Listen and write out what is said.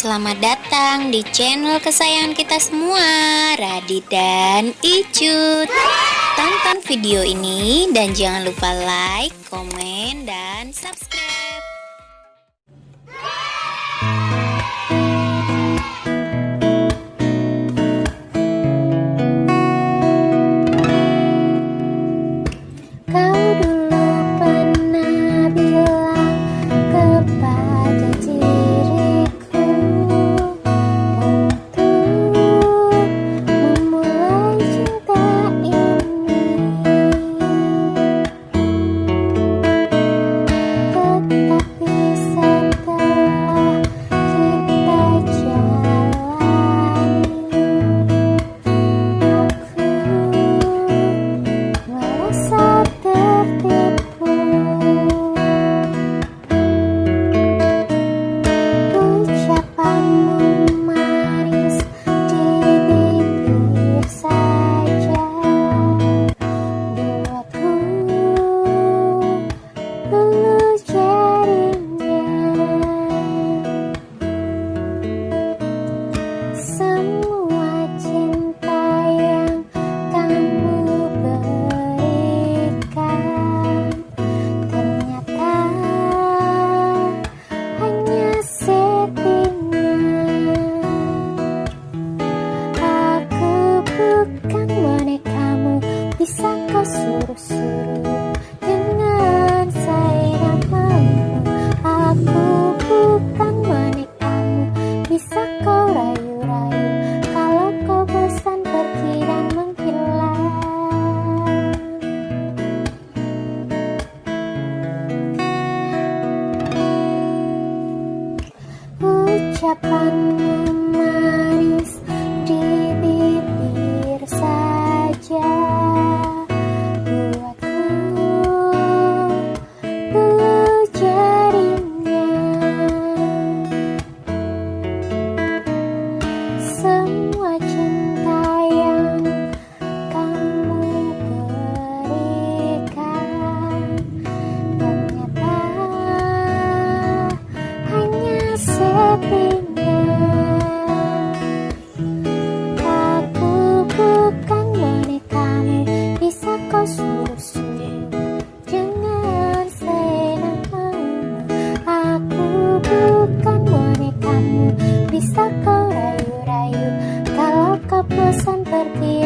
selamat datang di channel kesayangan kita semua, Radit dan Ichut. Tonton video ini dan jangan lupa like, komen, dan subscribe. Kau dulu pernah bilang kepada diriku untuk memulai cinta ini. Tetapi setelah kita jalani, aku merasa tertipu. Ucapanmu manis di bibir saja, buatku dulu jadinya. Semua cinta yang kamu berikan ternyata hanya settingan. Aku bukan bonekamu, bisa kau suruh-suruh dengan seenakmu. Aku bukan bonekamu, bisa kau rayu-rayu. Kalau kau bosan pergi dan menghilang. Ucapanmu manis di bibir saja, buatku dulu jadinya. Semua cinta yang kamu berikan ternyata hanya settingan. Aku bukan bonekamu, bisa kau suruh-suruh dengan seenakmu. Aku bukan bonekamu, bisa kau rayu-rayu. Kalau kau bosan pergi